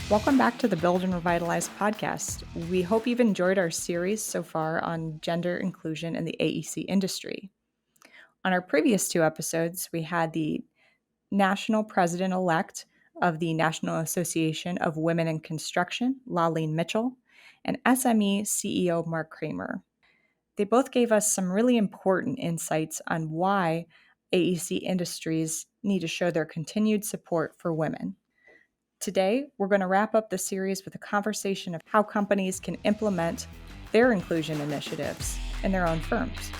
Welcome back to the Build and Revitalize podcast. We hope you've enjoyed our series so far on gender inclusion in the AEC industry. On our previous two episodes, we had the national president-elect of the National Association of Women in Construction, Laleen Mitchell, and SME CEO Mark Kramer. They both gave us some really important insights on why AEC industries need to show their continued support for women. Today, we're going to wrap up the series with a conversation of how companies can implement their inclusion initiatives in their own firms.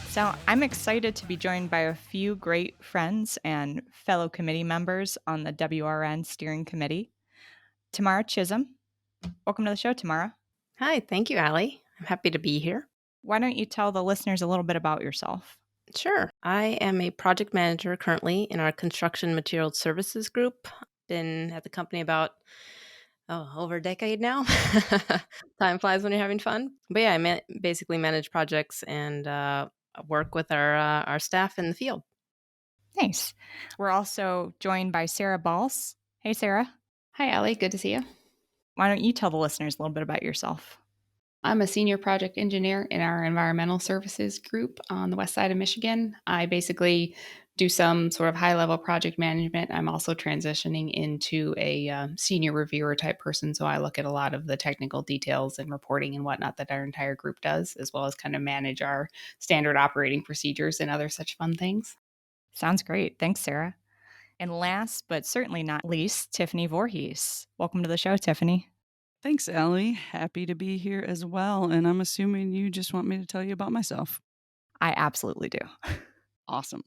So I'm excited to be joined by a few great friends and fellow committee members on the WRN steering committee. Tamara Chism. Welcome to the show, Tamara. Hi, thank you, Allie. I'm happy to be here. Why don't you tell the listeners a little bit about yourself? Sure. I am a project manager currently in our construction materials services group. Been at the company about over a decade now. Time flies when you're having fun. But yeah, I basically manage projects and work with our staff in the field. Nice. We're also joined by Sara Bals. Hey, Sara. Hi, Allie. Good to see you. Why don't you tell the listeners a little bit about yourself? I'm a senior project engineer in our environmental services group on the west side of Michigan. I basically do some sort of high-level project management. I'm also transitioning into a senior reviewer type person, so I look at a lot of the technical details and reporting and whatnot that our entire group does, as well as kind of manage our standard operating procedures and other such fun things. Sounds great. Thanks, Sara. And last but certainly not least, Tiffany Vorhies. Welcome to the show, Tiffany. Thanks, Allie. Happy to be here as well. And I'm assuming you just want me to tell you about myself. I absolutely do. Awesome.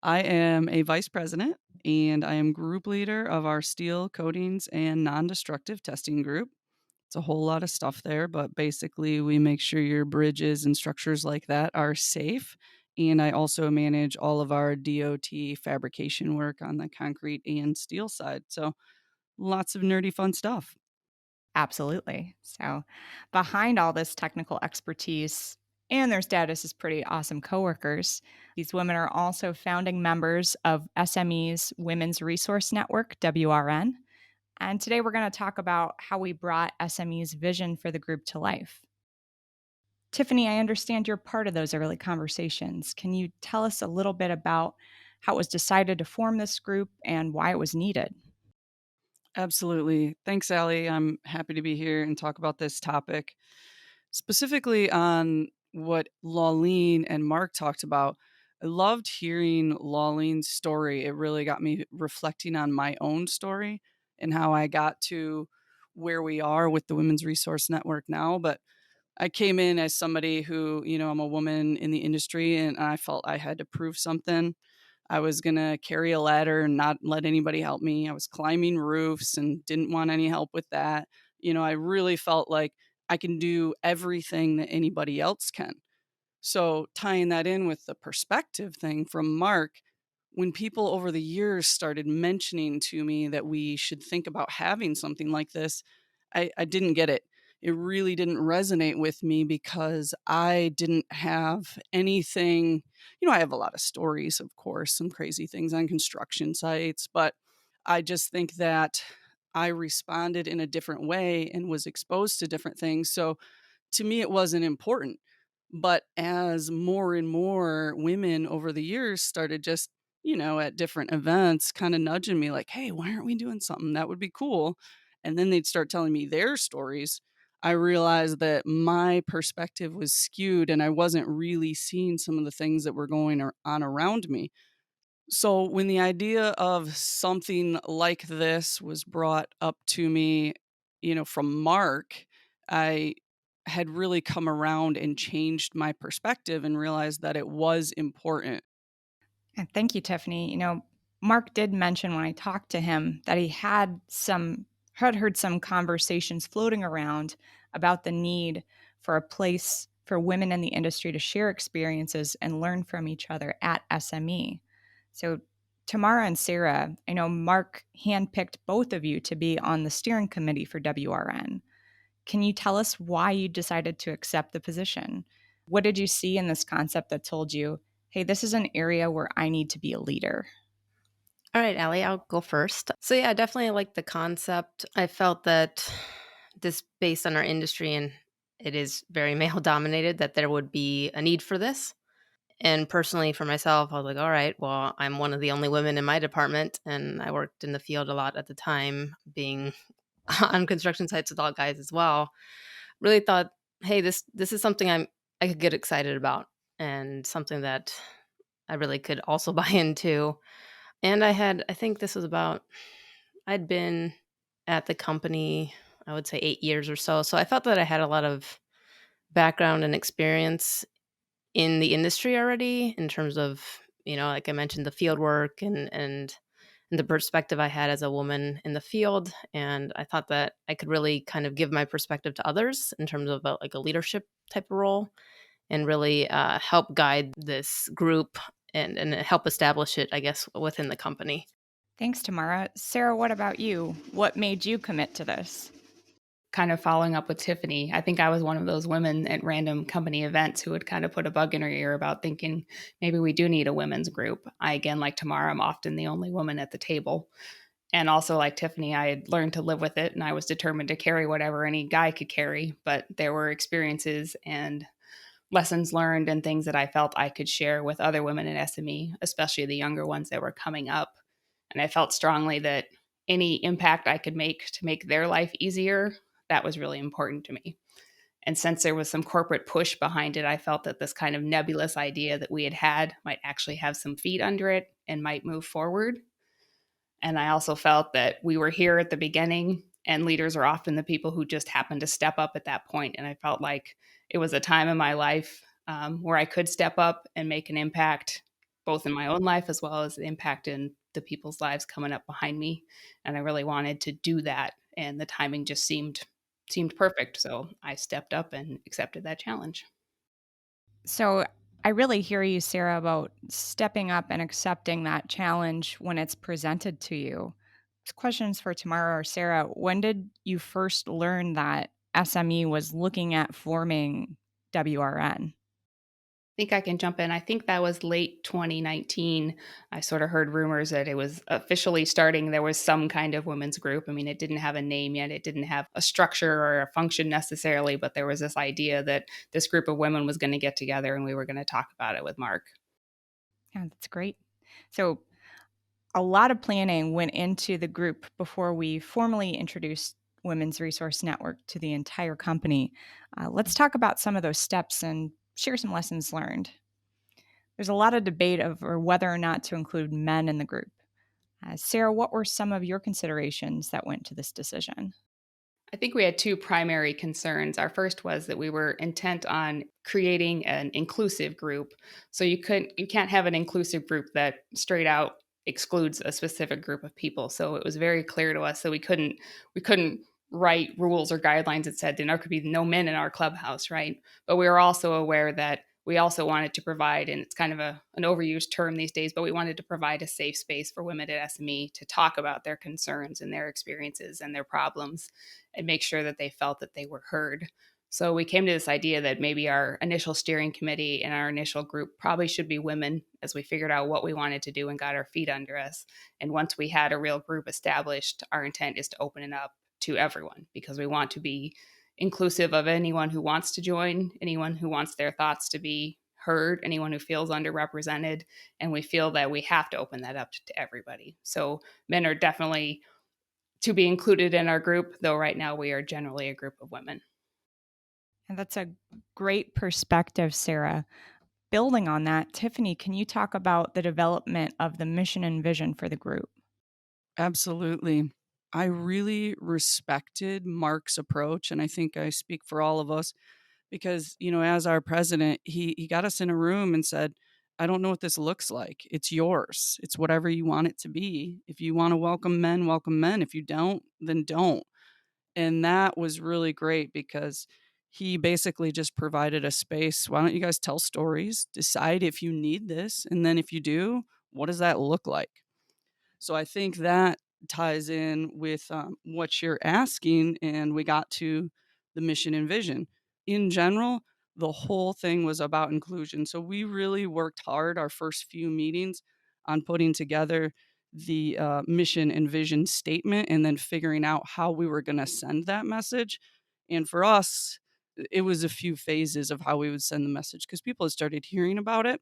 I am a vice president and I am group leader of our steel coatings and non-destructive testing group. It's a whole lot of stuff there, but basically we make sure your bridges and structures like that are safe. And I also manage all of our DOT fabrication work on the concrete and steel side. So lots of nerdy fun stuff. Absolutely. So behind all this technical expertise and their status as pretty awesome coworkers, these women are also founding members of SME's Women's Resource Network, WRN. And today we're going to talk about how we brought SME's vision for the group to life. Tiffany, I understand you're part of those early conversations. Can you tell us a little bit about how it was decided to form this group and why it was needed? Absolutely. Thanks, Allie. I'm happy to be here and talk about this topic. Specifically on what Laleen and Mark talked about, I loved hearing Laleen's story. It really got me reflecting on my own story and how I got to where we are with the Women's Resource Network now. But I came in as somebody who, I'm a woman in the industry and I felt I had to prove something. I was going to carry a ladder and not let anybody help me. I was climbing roofs and didn't want any help with that. I really felt like I can do everything that anybody else can. So tying that in with the perspective thing from Mark, when people over the years started mentioning to me that we should think about having something like this, I didn't get it. It really didn't resonate with me because I didn't have anything. I have a lot of stories, of course, some crazy things on construction sites, but I just think that I responded in a different way and was exposed to different things. So to me, it wasn't important. But as more and more women over the years started just, at different events, kind of nudging me like, hey, why aren't we doing something? That would be cool. And then they'd start telling me their stories. I realized that my perspective was skewed and I wasn't really seeing some of the things that were going on around me. So when the idea of something like this was brought up to me, from Mark, I had really come around and changed my perspective and realized that it was important. And thank you, Tiffany. Mark did mention when I talked to him that he had heard some conversations floating around about the need for a place for women in the industry to share experiences and learn from each other at SME. So Tamara and Sara, I know Mark handpicked both of you to be on the steering committee for WRN. Can you tell us why you decided to accept the position? What did you see in this concept that told you, hey, this is an area where I need to be a leader? All right, Allie, I'll go first. So yeah, I definitely like the concept. I felt that this, based on our industry, and it is very male dominated, that there would be a need for this. And personally, for myself, I was like, all right, well, I'm one of the only women in my department, and I worked in the field a lot at the time, being on construction sites with all guys as well. Really thought, hey, this is something I could get excited about, and something that I really could also buy into. And I think this was about, I'd been at the company, I would say 8 years or so. So I felt that I had a lot of background and experience in the industry already, in terms of, like I mentioned, the field work and the perspective I had as a woman in the field. And I thought that I could really kind of give my perspective to others in terms of like a leadership type of role, and really help guide this group and help establish it, I guess, within the company. Thanks, Tamara. Sarah, what about you? What made you commit to this? Kind of following up with Tiffany, I think I was one of those women at random company events who would kind of put a bug in her ear about thinking maybe we do need a women's group. I, again, like Tamara, I'm often the only woman at the table. And also, like Tiffany, I had learned to live with it, and I was determined to carry whatever any guy could carry. But there were experiences and lessons learned and things that I felt I could share with other women in SME, especially the younger ones that were coming up. And I felt strongly that any impact I could make to make their life easier, that was really important to me. And since there was some corporate push behind it, I felt that this kind of nebulous idea that we had might actually have some feet under it and might move forward. And I also felt that we were here at the beginning, and leaders are often the people who just happen to step up at that point. And I felt like it was a time in my life where I could step up and make an impact, both in my own life as well as the impact in the people's lives coming up behind me. And I really wanted to do that. And the timing just seemed perfect. So I stepped up and accepted that challenge. So I really hear you, Sarah, about stepping up and accepting that challenge when it's presented to you. Questions for Tamara or Sarah. When did you first learn that SME was looking at forming WRN? I think I can jump in. I think that was late 2019. I sort of heard rumors that it was officially starting. There was some kind of women's group. I mean, it didn't have a name yet, it didn't have a structure or a function necessarily, but there was this idea that this group of women was going to get together and we were going to talk about it with Mark. Yeah, that's great. So a lot of planning went into the group before we formally introduced Women's Resource Network to the entire company. Let's talk about some of those steps and share some lessons learned. There's a lot of debate over whether or not to include men in the group. Sarah, what were some of your considerations that went to this decision? I think we had two primary concerns. Our first was that we were intent on creating an inclusive group. So you can't have an inclusive group that straight out excludes a specific group of people. So it was very clear to us that we couldn't write rules or guidelines that said there could be no men in our clubhouse, right? But we were also aware that we also wanted to provide, and it's kind of an overused term these days, but we wanted to provide a safe space for women at SME to talk about their concerns and their experiences and their problems, and make sure that they felt that they were heard. So we came to this idea that maybe our initial steering committee and our initial group probably should be women, as we figured out what we wanted to do and got our feet under us. And once we had a real group established, our intent is to open it up to everyone, because we want to be inclusive of anyone who wants to join, anyone who wants their thoughts to be heard, anyone who feels underrepresented. And we feel that we have to open that up to everybody. So men are definitely to be included in our group, though right now we are generally a group of women. And that's a great perspective, Sarah. Building on that, Tiffany, can you talk about the development of the mission and vision for the group? Absolutely. I really respected Mark's approach, and I think I speak for all of us because, as our president, he got us in a room and said, I don't know what this looks like. It's yours. It's whatever you want it to be. If you want to welcome men, welcome men. If you don't, then don't. And that was really great because he basically just provided a space. Why don't you guys tell stories? Decide if you need this. And then if you do, what does that look like? So I think that ties in with what you're asking. And we got to the mission and vision. In general, the whole thing was about inclusion. So we really worked hard our first few meetings on putting together the mission and vision statement and then figuring out how we were going to send that message. And for us, it was a few phases of how we would send the message because people had started hearing about it.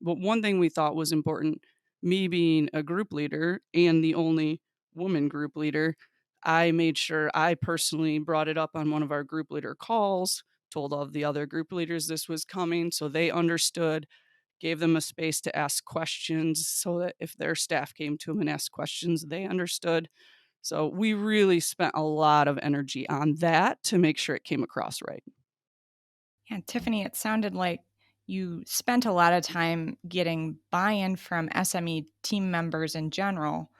But one thing we thought was important, me being a group leader and the only woman group leader, I made sure I personally brought it up on one of our group leader calls, told all of the other group leaders this was coming so they understood, gave them a space to ask questions so that if their staff came to them and asked questions, they understood. So we really spent a lot of energy on that to make sure it came across right. And Tiffany, it sounded like you spent a lot of time getting buy-in from SME team members in general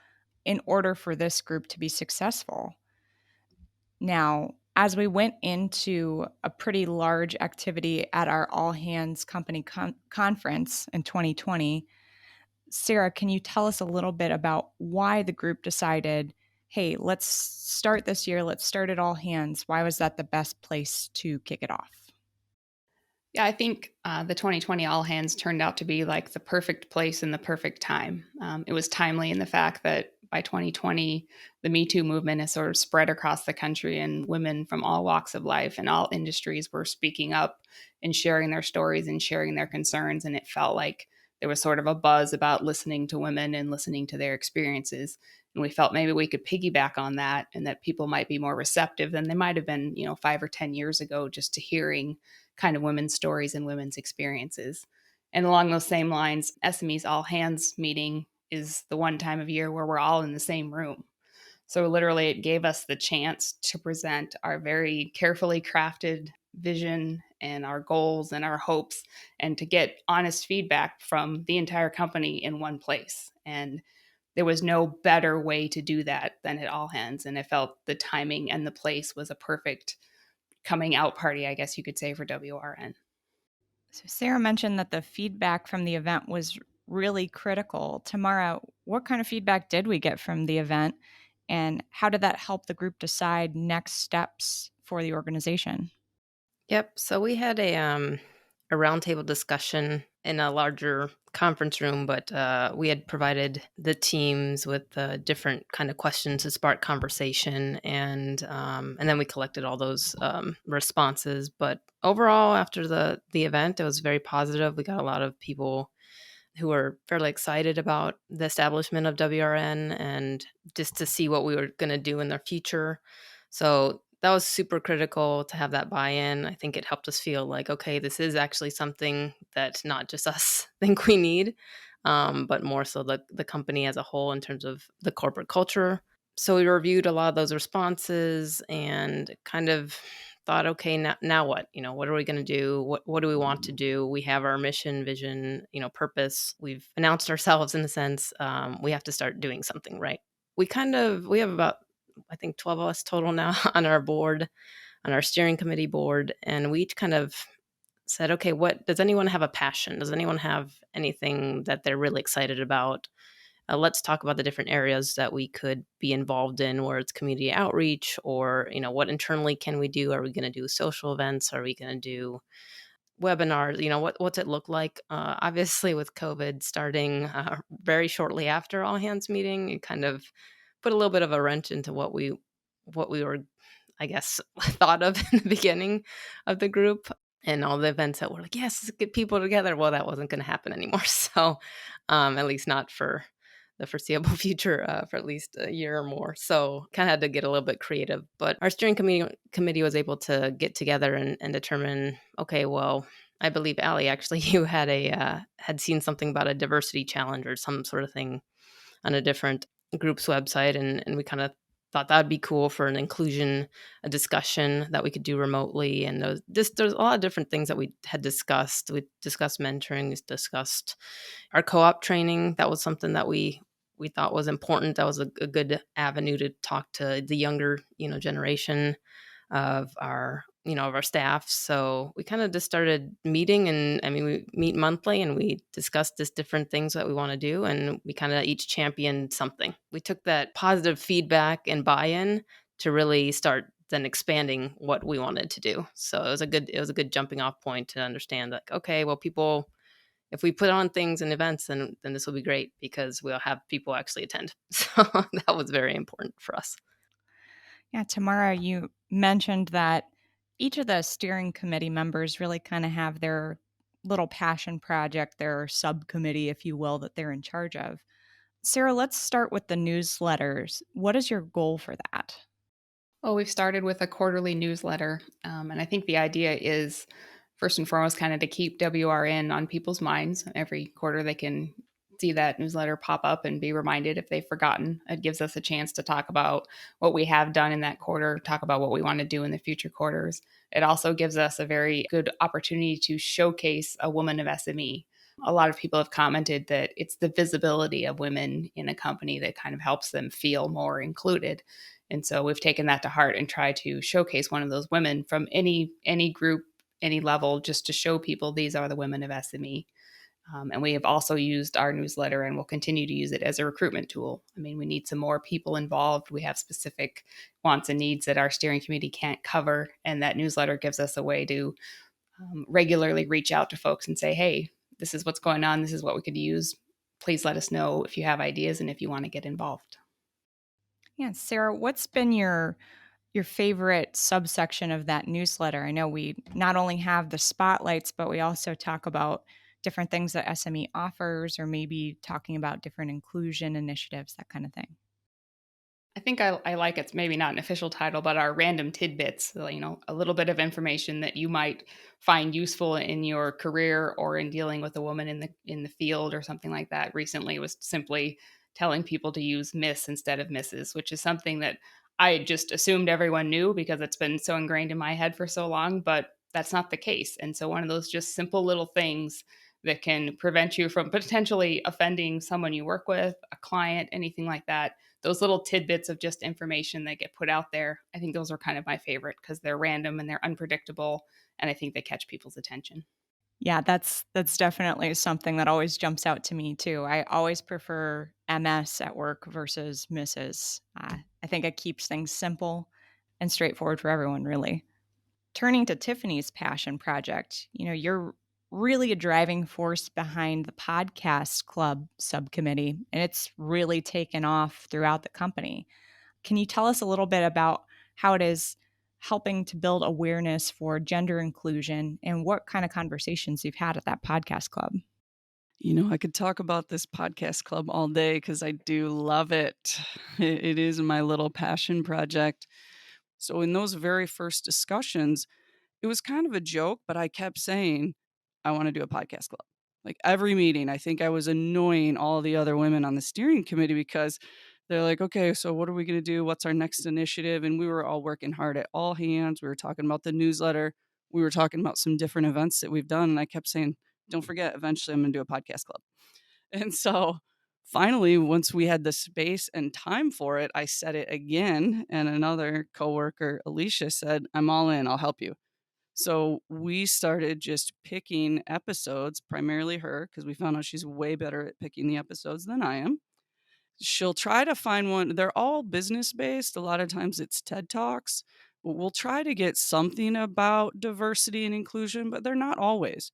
in order for this group to be successful. Now, as we went into a pretty large activity at our all hands company conference in 2020, Sara, can you tell us a little bit about why the group decided, hey, let's start this year, let's start at all hands? Why was that the best place to kick it off? Yeah, I think the 2020 All Hands turned out to be like the perfect place and the perfect time. It was timely in the fact that by 2020, the Me Too movement has sort of spread across the country, and women from all walks of life and all industries were speaking up and sharing their stories and sharing their concerns. And it felt like there was sort of a buzz about listening to women and listening to their experiences. And we felt maybe we could piggyback on that and that people might be more receptive than they might have been, 5 or 10 years ago, just to hearing kind of women's stories and women's experiences. And along those same lines, SME's All Hands meeting is the one time of year where we're all in the same room. So literally, it gave us the chance to present our very carefully crafted vision and our goals and our hopes, and to get honest feedback from the entire company in one place. And there was no better way to do that than at All Hands. And I felt the timing and the place was a perfect coming out party, I guess you could say, for WRN. So Sara mentioned that the feedback from the event was really critical. Tamara, what kind of feedback did we get from the event, and how did that help the group decide next steps for the organization? Yep. So we had a roundtable discussion in a larger conference room, but we had provided the teams with different kind of questions to spark conversation, and then we collected all those responses. But overall, after the event, it was very positive. We got a lot of people who were fairly excited about the establishment of WRN and just to see what we were going to do in the future. So that was super critical to have that buy-in. I think it helped us feel like, okay, this is actually something that not just us think we need, but more so the company as a whole in terms of the corporate culture. So we reviewed a lot of those responses and kind of thought, okay, now what? What are we going to do? What do we want to do? We have our mission, vision, purpose. We've announced ourselves in a sense. We have to start doing something, right? We have about, I think, 12 of us total now on our board, on our steering committee board. And we each kind of said, okay, what does anyone have a passion? Does anyone have anything that they're really excited about? Let's talk about the different areas that we could be involved in, where it's community outreach or, what internally can we do? Are we going to do social events? Are we going to do webinars? What's it look like? Obviously, with COVID starting very shortly after all hands meeting, it kind of put a little bit of a wrench into what we were, I guess, thought of in the beginning of the group. And all the events that were like, yes, let's get people together. Well, that wasn't going to happen anymore. So at least not for the foreseeable future, for at least a year or more. So kind of had to get a little bit creative. But our steering committee was able to get together and determine, okay, well, I believe, Allie, actually, you had had seen something about a diversity challenge or some sort of thing on a different group's website. And we kind of thought that would be cool for an inclusion, a discussion that we could do remotely. And there's a lot of different things that we had discussed. We discussed mentoring, we discussed our co-op training. That was something that we thought was important. That was a good avenue to talk to the younger, generation of our staff. So we kind of just started meeting, and we meet monthly and we discuss just different things that we want to do. And we kind of each championed something. We took that positive feedback and buy-in to really start then expanding what we wanted to do. So it was a good jumping off point to understand, like, okay, well, people, if we put on things and events, then this will be great because we'll have people actually attend. So that was very important for us. Yeah, Tamara, you mentioned that each of the steering committee members really kind of have their little passion project, their subcommittee, if you will, that they're in charge of. Sara, let's start with the newsletters. What is your goal for that? Well, we've started with a quarterly newsletter, and I think the idea is first and foremost kind of to keep WRN on people's minds. Every quarter they can see that newsletter pop up and be reminded if they've forgotten. It gives us a chance to talk about what we have done in that quarter, talk about what we want to do in the future quarters. It also gives us a very good opportunity to showcase a woman of SME. A lot of people have commented that it's the visibility of women in a company that kind of helps them feel more included. And so we've taken that to heart and tried to showcase one of those women from any group, any level, just to show people these are the women of SME. And we have also used our newsletter and will continue to use it as a recruitment tool. I mean, we need some more people involved. We have specific wants and needs that our steering committee can't cover. And that newsletter gives us a way to regularly reach out to folks and say, hey, this is what's going on. This is what we could use. Please let us know if you have ideas and if you want to get involved. Yeah, Sara, what's been your favorite subsection of that newsletter? I know we not only have the spotlights, but we also talk about different things that SME offers, or maybe talking about different inclusion initiatives, that kind of thing. I think I like it's maybe not an official title, but our random tidbits, a little bit of information that you might find useful in your career or in dealing with a woman in the field or something like that. Recently was simply telling people to use Miss instead of Mrs., which is something that I just assumed everyone knew because it's been so ingrained in my head for so long, but that's not the case. And so one of those just simple little things that can prevent you from potentially offending someone you work with, a client, anything like that, those little tidbits of just information that get put out there, I think those are kind of my favorite because they're random and they're unpredictable, and I think they catch people's attention. Yeah, that's definitely something that always jumps out to me too. I always prefer MS at work versus Mrs. I think it keeps things simple and straightforward for everyone, really. Turning to Tiffany's passion project, you're really a driving force behind the podcast club subcommittee, and it's really taken off throughout the company. Can you tell us a little bit about how it is helping to build awareness for gender inclusion and what kind of conversations you've had at that podcast club? I could talk about this podcast club all day because I do love it. It is my little passion project. So, in those very first discussions, it was kind of a joke, but I kept saying, I want to do a podcast club. Like every meeting, I think I was annoying all the other women on the steering committee because they're like, okay, so what are we going to do? What's our next initiative? And we were all working hard at all hands. We were talking about the newsletter. We were talking about some different events that we've done. And I kept saying, don't forget, eventually I'm going to do a podcast club. And so finally, once we had the space and time for it, I said it again. And another coworker, Alicia, said, I'm all in. I'll help you. So we started just picking episodes, primarily her, because we found out she's way better at picking the episodes than I am. She'll try to find one. They're all business based. A lot of times it's TED Talks. But we'll try to get something about diversity and inclusion, but they're not always.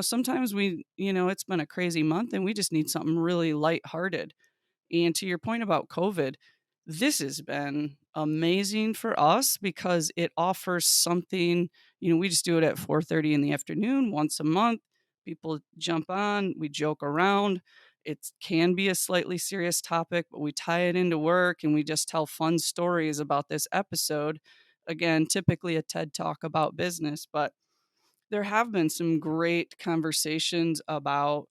Sometimes it's been a crazy month and we just need something really lighthearted. And to your point about COVID, this has been amazing for us because it offers something, we just do it at 4:30 in the afternoon once a month. People jump on, we joke around. It can be a slightly serious topic, but we tie it into work and we just tell fun stories about this episode. Again, typically a TED Talk about business, but there have been some great conversations about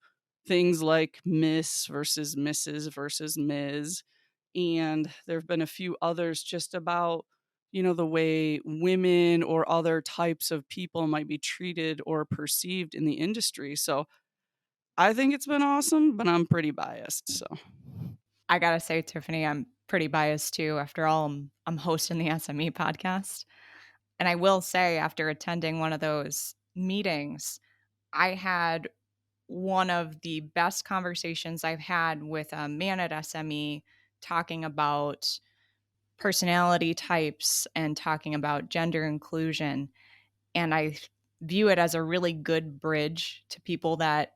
things like Miss versus Mrs. versus Ms. And there have been a few others just about, the way women or other types of people might be treated or perceived in the industry. So I think it's been awesome, but I'm pretty biased. So I gotta say, Tiffany, I'm pretty biased too. After all, I'm hosting the SME podcast. And I will say, after attending one of those meetings, I had one of the best conversations I've had with a man at SME talking about personality types and talking about gender inclusion. And I view it as a really good bridge to people that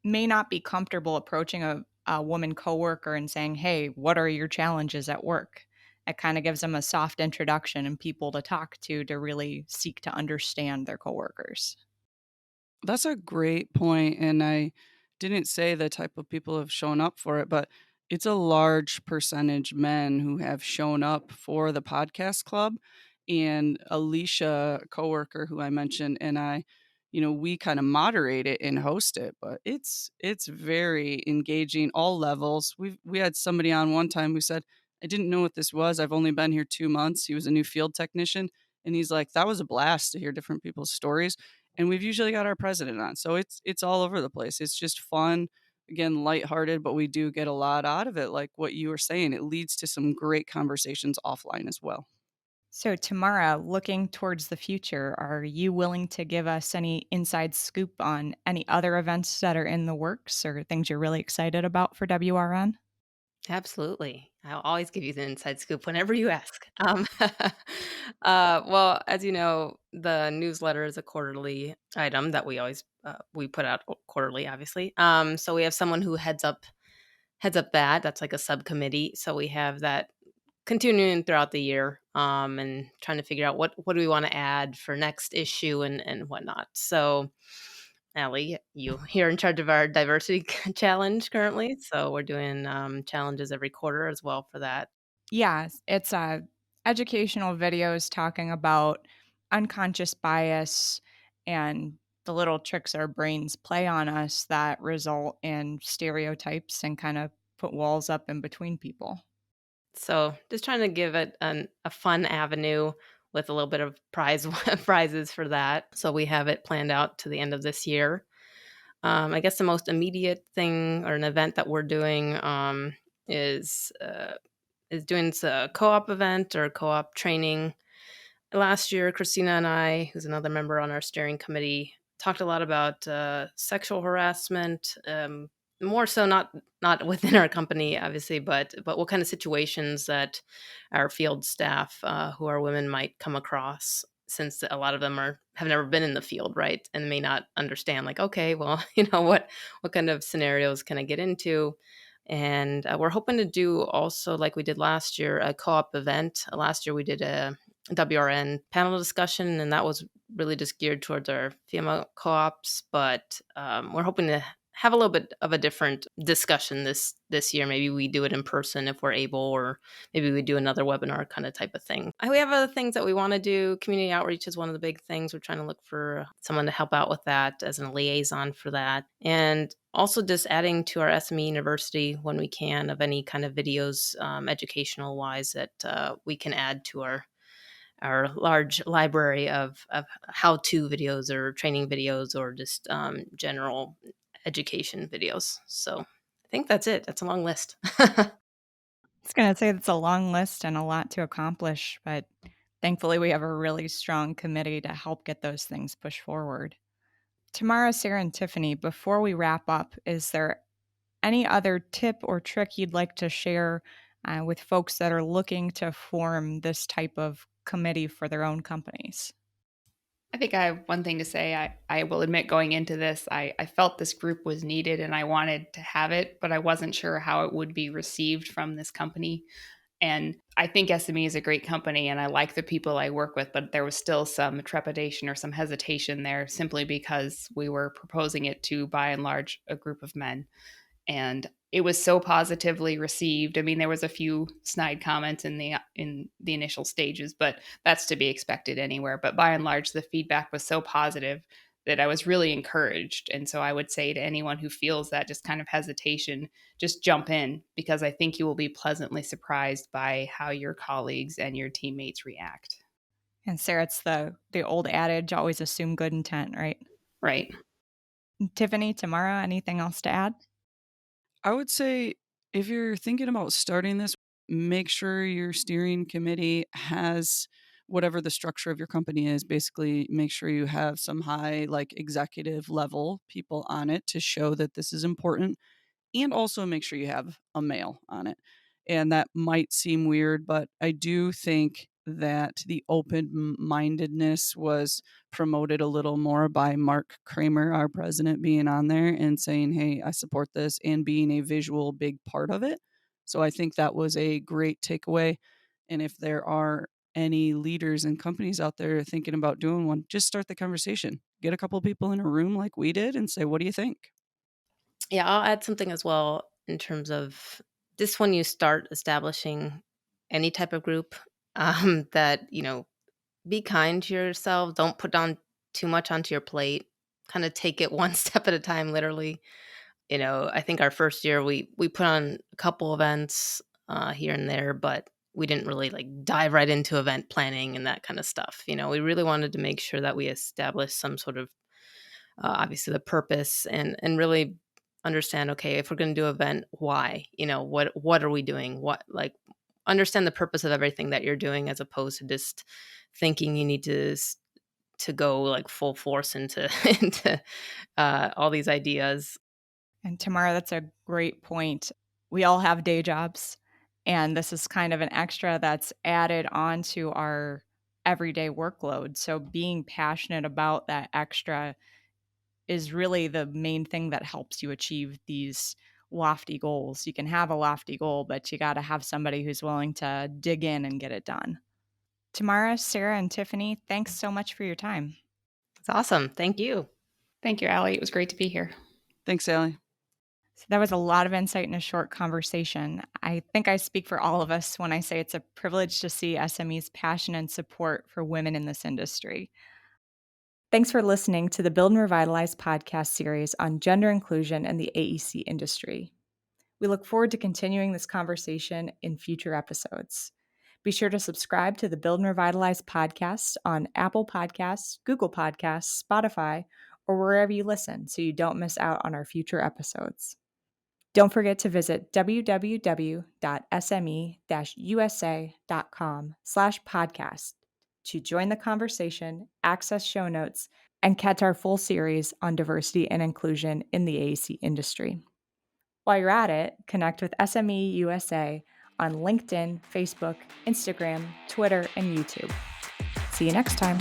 may not be comfortable approaching a woman coworker and saying, "Hey, what are your challenges at work?" It kind of gives them a soft introduction and people to talk to really seek to understand their coworkers. That's a great point, and I didn't say the type of people who have shown up for it, but it's a large percentage men who have shown up for the podcast club. And Alicia, a coworker who I mentioned, and I, we kind of moderate it and host it, but it's very engaging, all levels. We had somebody on one time who said, "I didn't know what this was. I've only been here 2 months." He was a new field technician, and he's like, "That was a blast to hear different people's stories." And we've usually got our president on. So it's all over the place. It's just fun, again, lighthearted, but we do get a lot out of it. Like what you were saying, it leads to some great conversations offline as well. So, Tamara, looking towards the future, are you willing to give us any inside scoop on any other events that are in the works or things you're really excited about for WRN? Absolutely. I'll always give you the inside scoop whenever you ask. Well, as you know, the newsletter is a quarterly item that we put out quarterly, obviously. So we have someone who heads up that. That's like a subcommittee. So we have that continuing throughout the year, and trying to figure out what do we want to add for next issue and whatnot. So Allie, you're in charge of our diversity challenge currently. So we're doing challenges every quarter as well for that. Yeah, it's educational videos talking about unconscious bias and the little tricks our brains play on us that result in stereotypes and kind of put walls up in between people. So just trying to give it a fun avenue with a little bit of prizes for that. So we have it planned out to the end of this year. I guess the most immediate thing or an event that we're doing is doing a co-op event or co-op training. Last year, Christina and I, who's another member on our steering committee, talked a lot about sexual harassment. More so, not within our company, obviously, but what kind of situations that our field staff, who are women, might come across. Since a lot of them have never been in the field, right, and may not understand. Like, okay, well, what kind of scenarios can I get into? And we're hoping to do also, like we did last year, a co-op event. Last year we did a WRN panel discussion, and that was really just geared towards our female co-ops. But we're hoping to have a little bit of a different discussion this year. Maybe we do it in person if we're able, or maybe we do another webinar kind of type of thing. We have other things that we want to do. Community outreach is one of the big things. We're trying to look for someone to help out with that as a liaison for that. And also just adding to our SME University when we can of any kind of videos, educational wise, that we can add to our large library of how-to videos or training videos or just general education videos. So I think that's it. That's a long list. I was going to say it's a long list and a lot to accomplish, but thankfully we have a really strong committee to help get those things pushed forward. Tamara, Sarah, and Tiffany, before we wrap up, is there any other tip or trick you'd like to share with folks that are looking to form this type of committee for their own companies? I think I have one thing to say. I will admit going into this, I felt this group was needed and I wanted to have it, but I wasn't sure how it would be received from this company. And I think SME is a great company and I like the people I work with, but there was still some trepidation or some hesitation there simply because we were proposing it to, by and large, a group of men. And it was so positively received. I mean, there was a few snide comments in the initial stages, but that's to be expected anywhere. But by and large, the feedback was so positive that I was really encouraged. And so I would say to anyone who feels that just kind of hesitation, just jump in, because I think you will be pleasantly surprised by how your colleagues and your teammates react. And Sarah, it's the old adage, always assume good intent, right? Right. Tiffany, Tamara, anything else to add? I would say if you're thinking about starting this, make sure your steering committee has whatever the structure of your company is. Basically, make sure you have some high, like executive level people on it to show that this is important. And also make sure you have a male on it. And that might seem weird, but I do think that the open-mindedness was promoted a little more by Mark Kramer, our president, being on there and saying, hey, I support this, and being a visual big part of it. So I think that was a great takeaway. And if there are any leaders and companies out there thinking about doing one, just start the conversation. Get a couple people in a room like we did and say, what do you think? Yeah, I'll add something as well in terms of this when you start establishing any type of group, that, be kind to yourself. Don't put on too much onto your plate. Kind of take it one step at a time, literally. I think our first year we put on a couple events here and there, but we didn't really like dive right into event planning and that kind of stuff. We really wanted to make sure that we established some sort of obviously the purpose and really understand, okay, if we're going to do an event, why? What are we doing? What, like, understand the purpose of everything that you're doing, as opposed to just thinking you need to go like full force into into all these ideas. And Tamara, that's a great point. We all have day jobs, and this is kind of an extra that's added onto our everyday workload. So being passionate about that extra is really the main thing that helps you achieve these lofty goals. You can have a lofty goal, but you got to have somebody who's willing to dig in and get it done. Tamara, Sarah, and Tiffany, thanks so much for your time. It's awesome. Thank you. Thank you, Allie. It was great to be here. Thanks, Allie. So that was a lot of insight in a short conversation. I think I speak for all of us when I say it's a privilege to see SME's passion and support for women in this industry. Thanks for listening to the Build and Revitalize podcast series on gender inclusion and the AEC industry. We look forward to continuing this conversation in future episodes. Be sure to subscribe to the Build and Revitalize podcast on Apple Podcasts, Google Podcasts, Spotify, or wherever you listen so you don't miss out on our future episodes. Don't forget to visit www.sme-usa.com/podcast to join the conversation, access show notes, and catch our full series on diversity and inclusion in the AEC industry. While you're at it, connect with SME USA on LinkedIn, Facebook, Instagram, Twitter, and YouTube. See you next time.